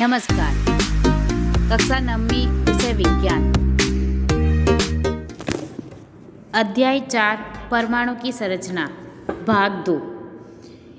नमस्कार। कक्षा 9वीं विषय विज्ञान, अध्याय 4 परमाणु की संरचना, भाग 2।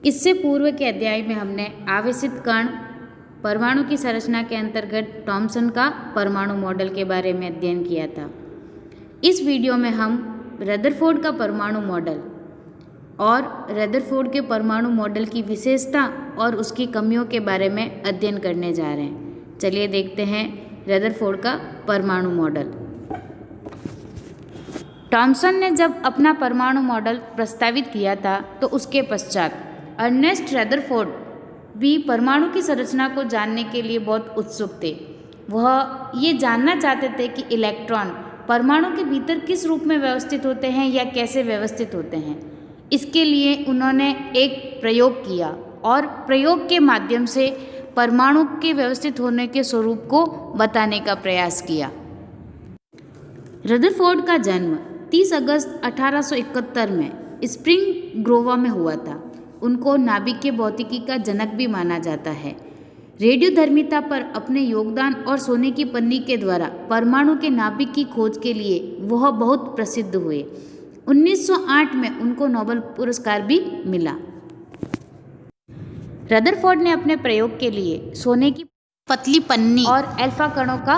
इससे पूर्व के अध्याय में हमने आवेशित कण परमाणु की संरचना के अंतर्गत थॉमसन का परमाणु मॉडल के बारे में अध्ययन किया था। इस वीडियो में हम रदरफोर्ड का परमाणु मॉडल और रदरफोर्ड के परमाणु मॉडल की विशेषता और उसकी कमियों के बारे में अध्ययन करने जा रहे हैं। चलिए देखते हैं रदरफोर्ड का परमाणु मॉडल। थॉमसन ने जब अपना परमाणु मॉडल प्रस्तावित किया था तो उसके पश्चात अर्नेस्ट रदरफोर्ड भी परमाणु की संरचना को जानने के लिए बहुत उत्सुक थे। वह ये जानना चाहते थे कि इलेक्ट्रॉन परमाणु के भीतर किस रूप में व्यवस्थित होते हैं या कैसे व्यवस्थित होते हैं। इसके लिए उन्होंने एक प्रयोग किया और प्रयोग के माध्यम से परमाणु के व्यवस्थित होने के स्वरूप को बताने का प्रयास किया। रदरफोर्ड का जन्म 30 अगस्त 1871 में स्प्रिंग ग्रोवा में हुआ था। उनको नाभिकीय भौतिकी का जनक भी माना जाता है। रेडियोधर्मिता पर अपने योगदान और सोने की पन्नी के द्वारा परमाणु के नाभिक की खोज के लिए वह बहुत प्रसिद्ध हुए। 1908 में उनको नोबेल पुरस्कार भी मिला। रदरफोर्ड ने अपने प्रयोग के लिए सोने की पतली पन्नी और अल्फा कणों का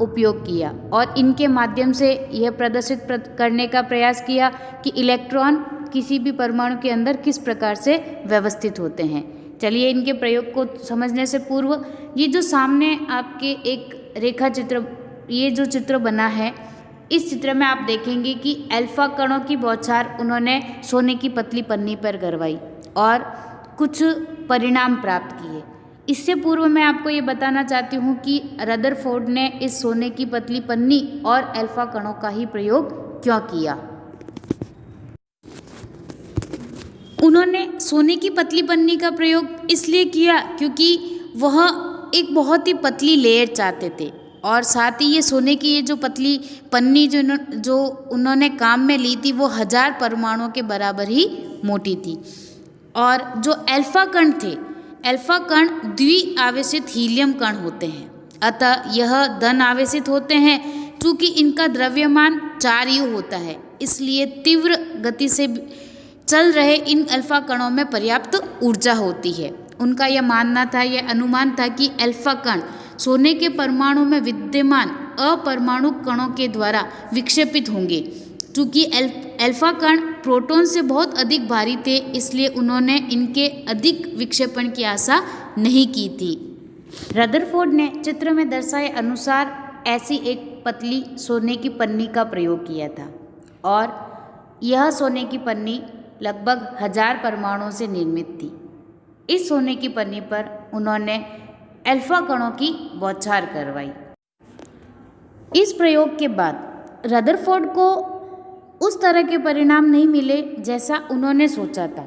उपयोग किया और इनके माध्यम से यह प्रदर्शित करने का प्रयास किया कि इलेक्ट्रॉन किसी भी परमाणु के अंदर किस प्रकार से व्यवस्थित होते हैं। चलिए इनके प्रयोग को समझने से पूर्व ये जो सामने आपके एक रेखा चित्र, ये जो चित्र बना है, इस चित्र में आप देखेंगे कि अल्फा कणों की बौछार उन्होंने सोने की पतली पन्नी पर करवाई और कुछ परिणाम प्राप्त किए। इससे पूर्व मैं आपको ये बताना चाहती हूँ कि रदरफोर्ड ने इस सोने की पतली पन्नी और अल्फा कणों का ही प्रयोग क्यों किया। उन्होंने सोने की पतली पन्नी का प्रयोग इसलिए किया क्योंकि वह एक बहुत ही पतली लेयर चाहते थे और साथ ही ये सोने की ये जो पतली पन्नी जो उन्होंने काम में ली थी वो 1000 परमाणुओं के बराबर ही मोटी थी। और जो अल्फा कण थे, अल्फा कण द्विआवेशित हीलियम कण होते हैं, अतः यह धन आवेशित होते हैं। चूँकि इनका द्रव्यमान 4U होता है, इसलिए तीव्र गति से चल रहे इन अल्फा कणों में पर्याप्त ऊर्जा होती है। उनका यह मानना था, यह अनुमान था कि अल्फा कण सोने के परमाणु में विद्यमान अपरमाणु कणों के द्वारा विक्षेपित होंगे। चूँकि अल्फा कण प्रोटॉन से बहुत अधिक भारी थे, इसलिए उन्होंने इनके अधिक विक्षेपण की आशा नहीं की थी। रदरफोर्ड ने चित्र में दर्शाए अनुसार ऐसी एक पतली सोने की पन्नी का प्रयोग किया था और यह सोने की पन्नी लगभग 1000 परमाणुओं से निर्मित थी। इस सोने की पन्नी पर उन्होंने अल्फा कणों की बौछार करवाई। इस प्रयोग के बाद रदरफोर्ड को उस तरह के परिणाम नहीं मिले जैसा उन्होंने सोचा था।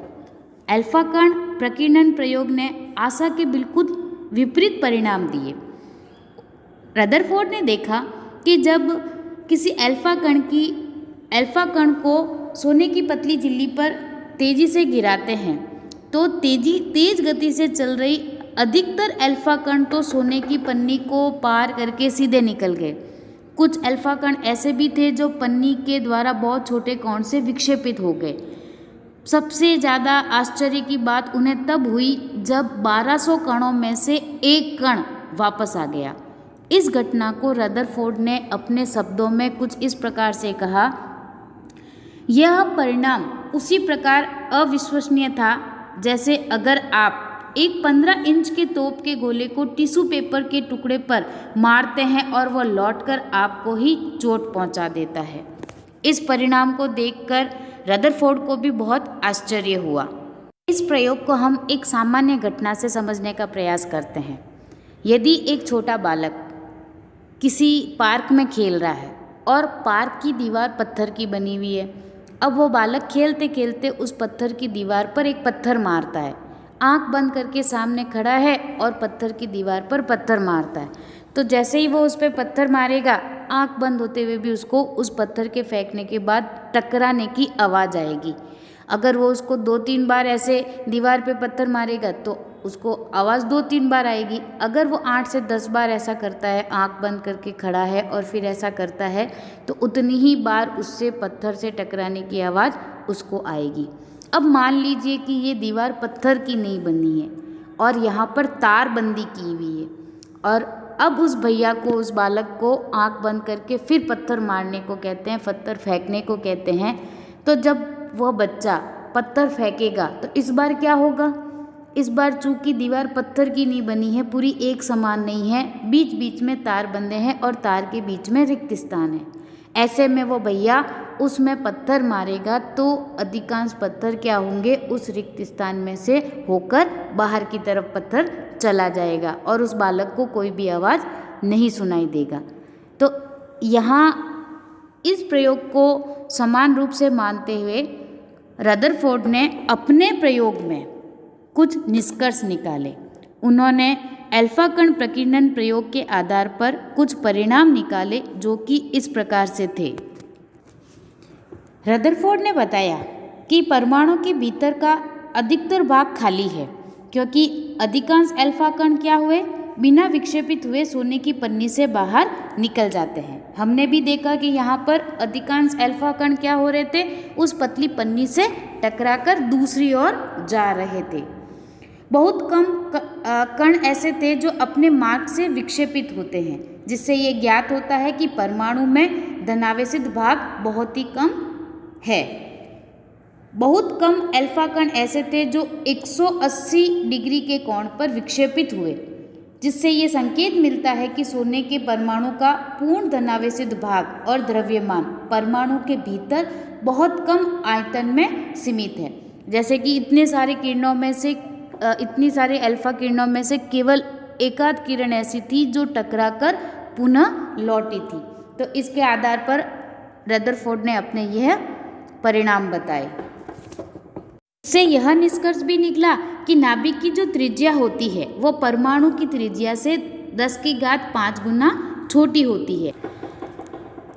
अल्फा कण प्रकीर्णन प्रयोग ने आशा के बिल्कुल विपरीत परिणाम दिए। रदरफोर्ड ने देखा कि जब किसी अल्फा कण को सोने की पतली झिल्ली पर तेजी से गिराते हैं तो तेज गति से चल रही अधिकतर अल्फा कण तो सोने की पन्नी को पार करके सीधे निकल गए। कुछ अल्फा कण ऐसे भी थे जो पन्नी के द्वारा बहुत छोटे कोण से विक्षेपित हो गए। सबसे ज़्यादा आश्चर्य की बात उन्हें तब हुई जब 1200 कणों में से एक कण वापस आ गया। इस घटना को रदरफोर्ड ने अपने शब्दों में कुछ इस प्रकार से कहा, यह परिणाम उसी प्रकार अविश्वसनीय था जैसे अगर आप एक 15 इंच के तोप के गोले को टिश्यू पेपर के टुकड़े पर मारते हैं और वह लौटकर आपको ही चोट पहुंचा देता है। इस परिणाम को देखकर रदरफोर्ड को भी बहुत आश्चर्य हुआ। इस प्रयोग को हम एक सामान्य घटना से समझने का प्रयास करते हैं। यदि एक छोटा बालक किसी पार्क में खेल रहा है और पार्क की दीवार पत्थर की बनी हुई है, अब वो बालक खेलते खेलते उस पत्थर की दीवार पर एक पत्थर मारता है। आंख बंद करके सामने खड़ा है और पत्थर की दीवार पर पत्थर मारता है। तो जैसे ही वो उस पर पत्थर मारेगा, आंख बंद होते हुए भी उसको उस पत्थर के फेंकने के बाद टकराने की आवाज़ आएगी। अगर वो उसको 2-3 बार ऐसे दीवार पे पत्थर मारेगा तो उसको आवाज़ 2-3 बार आएगी। अगर वो 8 से 10 बार ऐसा करता है, आँख बंद करके खड़ा है और फिर ऐसा करता है, तो उतनी ही बार उससे पत्थर से टकराने की आवाज़ उसको आएगी। अब मान लीजिए कि ये दीवार पत्थर की नहीं बनी है और यहाँ पर तार बंदी की हुई है, और अब उस भैया को, उस बालक को आँख बंद करके फिर पत्थर मारने को कहते हैं, पत्थर फेंकने को कहते हैं। तो जब वह बच्चा पत्थर फेंकेगा तो इस बार क्या होगा? इस बार चूंकि दीवार पत्थर की नहीं बनी है, पूरी एक समान नहीं है, बीच बीच में तार बंधे हैं और तार के बीच में रिक्त स्थान है। ऐसे में वो भैया उसमें पत्थर मारेगा तो अधिकांश पत्थर क्या होंगे? उस रिक्त स्थान में से होकर बाहर की तरफ पत्थर चला जाएगा और उस बालक को कोई भी आवाज़ नहीं सुनाई देगा। तो यहाँ इस प्रयोग को समान रूप से मानते हुए रदरफोर्ड ने अपने प्रयोग में कुछ निष्कर्ष निकाले। उन्होंने अल्फा कण प्रकीर्णन प्रयोग के आधार पर कुछ परिणाम निकाले जो कि इस प्रकार से थे। रदरफोर्ड ने बताया कि परमाणु के भीतर का अधिकतर भाग खाली है क्योंकि अधिकांश अल्फा कण क्या हुए? बिना विक्षेपित हुए सोने की पन्नी से बाहर निकल जाते हैं। हमने भी देखा कि यहाँ पर अधिकांश अल्फा कण क्या हो रहे थे? उस पतली पन्नी से टकराकर दूसरी ओर जा रहे थे। बहुत कम कण ऐसे थे जो अपने मार्ग से विक्षेपित होते हैं, जिससे ये ज्ञात होता है कि परमाणु में धनावेशित भाग बहुत ही कम है। बहुत कम अल्फा कण ऐसे थे जो 180 डिग्री के कोण पर विक्षेपित हुए, जिससे ये संकेत मिलता है कि सोने के परमाणु का पूर्ण धनावेशित भाग और द्रव्यमान परमाणु के भीतर बहुत कम आयतन में सीमित है। जैसे कि इतने सारे किरणों में से, इतनी सारे अल्फा किरणों में से केवल एकाध किरण ऐसी थी जो टकराकर पुनः लौटी थी। तो इसके आधार पर रदरफोर्ड ने अपने यह परिणाम बताए। इससे यह निष्कर्ष भी निकला कि नाभिक की जो त्रिज्या होती है वो परमाणु की त्रिज्या से 10⁵ गुना छोटी होती है।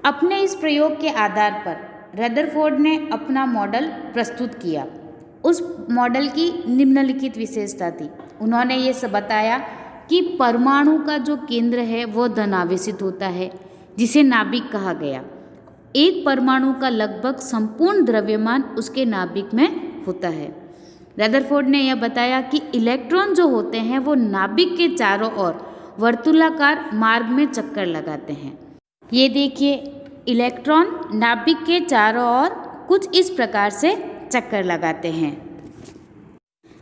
अपने इस प्रयोग के आधार पर रदरफोर्ड ने अपना मॉडल प्रस्तुत किया। उस मॉडल की निम्नलिखित विशेषता थी। उन्होंने ये सब बताया कि परमाणु का जो केंद्र है वो धनावेशित होता है, जिसे नाभिक कहा गया। एक परमाणु का लगभग संपूर्ण द्रव्यमान उसके नाभिक में होता है। रदरफोर्ड ने यह बताया कि इलेक्ट्रॉन जो होते हैं वो नाभिक के चारों ओर वर्तुलाकार मार्ग में चक्कर लगाते हैं। ये देखिए, इलेक्ट्रॉन नाभिक के चारों ओर कुछ इस प्रकार से चक्कर लगाते हैं।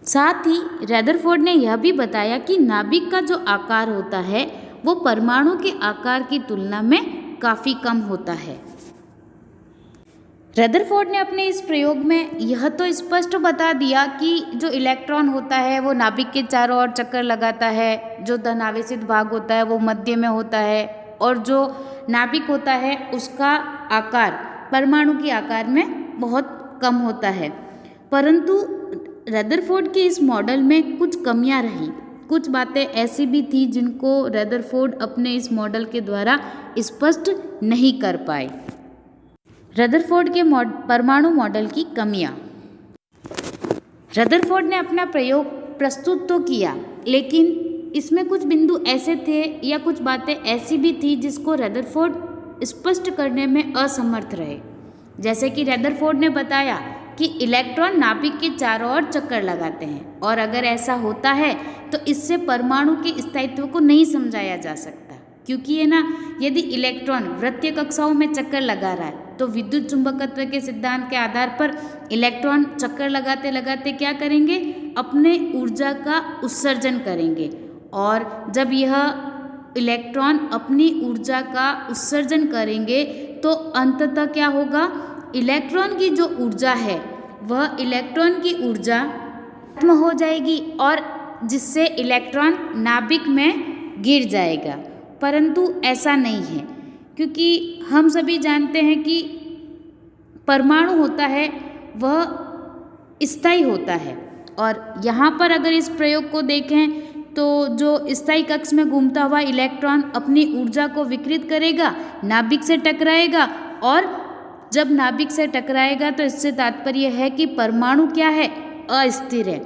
साथ ही रदरफोर्ड ने यह भी बताया कि नाभिक का जो आकार होता है वो परमाणु के आकार की तुलना में काफ़ी कम होता है। रदरफोर्ड ने अपने इस प्रयोग में यह तो स्पष्ट बता दिया कि जो इलेक्ट्रॉन होता है वो नाभिक के चारों ओर चक्कर लगाता है, जो धनावेशित भाग होता है वो मध्य में होता है, और जो नाभिक होता है उसका आकार परमाणु के आकार में बहुत कम होता है। परंतु रदरफोर्ड के इस मॉडल में कुछ कमियां रही, कुछ बातें ऐसी भी थी जिनको रदरफोर्ड अपने इस मॉडल के द्वारा स्पष्ट नहीं कर पाए। रदरफोर्ड के परमाणु मॉडल की कमियां। रदरफोर्ड ने अपना प्रयोग प्रस्तुत तो किया, लेकिन इसमें कुछ बिंदु ऐसे थे या कुछ बातें ऐसी भी थी जिसको रदरफोर्ड स्पष्ट करने में असमर्थ रहे। जैसे कि रदरफोर्ड ने बताया कि इलेक्ट्रॉन नाभिक के चारों ओर चक्कर लगाते हैं, और अगर ऐसा होता है तो इससे परमाणु के स्थायित्व को नहीं समझाया जा सकता, क्योंकि ये ना, यदि इलेक्ट्रॉन वृत्तीय कक्षाओं में चक्कर लगा रहा है तो विद्युत चुंबकत्व के सिद्धांत के आधार पर इलेक्ट्रॉन चक्कर लगाते लगाते क्या करेंगे? अपने ऊर्जा का उत्सर्जन करेंगे, और जब यह इलेक्ट्रॉन अपनी ऊर्जा का उत्सर्जन करेंगे तो अंततः क्या होगा? इलेक्ट्रॉन की जो ऊर्जा है वह इलेक्ट्रॉन की ऊर्जा खत्म हो जाएगी और जिससे इलेक्ट्रॉन नाभिक में गिर जाएगा। परंतु ऐसा नहीं है, क्योंकि हम सभी जानते हैं कि परमाणु होता है वह स्थायी होता है, और यहाँ पर अगर इस प्रयोग को देखें तो जो स्थायी कक्ष में घूमता हुआ इलेक्ट्रॉन अपनी ऊर्जा को विकृत करेगा, नाभिक से टकराएगा और जब नाभिक से टकराएगा तो इससे तात्पर्य है कि परमाणु क्या है, अस्थिर है।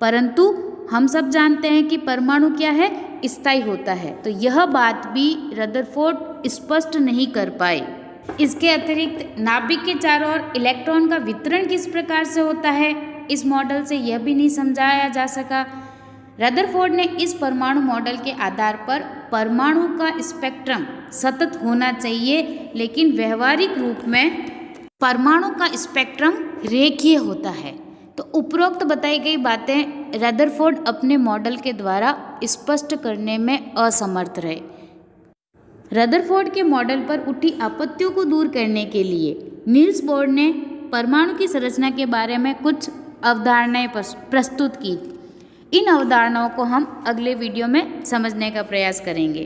परंतु हम सब जानते हैं कि परमाणु क्या है, स्थायी होता है। तो यह बात भी रदरफोर्ड स्पष्ट नहीं कर पाए। इसके अतिरिक्त नाभिक के चारों ओर इलेक्ट्रॉन का वितरण किस प्रकार से होता है, इस मॉडल से यह भी नहीं समझाया जा सका। रदरफोर्ड ने इस परमाणु मॉडल के आधार पर परमाणु का स्पेक्ट्रम सतत होना चाहिए, लेकिन व्यवहारिक रूप में परमाणु का स्पेक्ट्रम रेखीय होता है। तो उपरोक्त बताई गई बातें रदरफोर्ड अपने मॉडल के द्वारा स्पष्ट करने में असमर्थ रहे। रदरफोर्ड के मॉडल पर उठी आपत्तियों को दूर करने के लिए नील्स बोर ने परमाणु की संरचना के बारे में कुछ अवधारणाएं प्रस्तुत की। इन अवधारणाओं को हम अगले वीडियो में समझने का प्रयास करेंगे।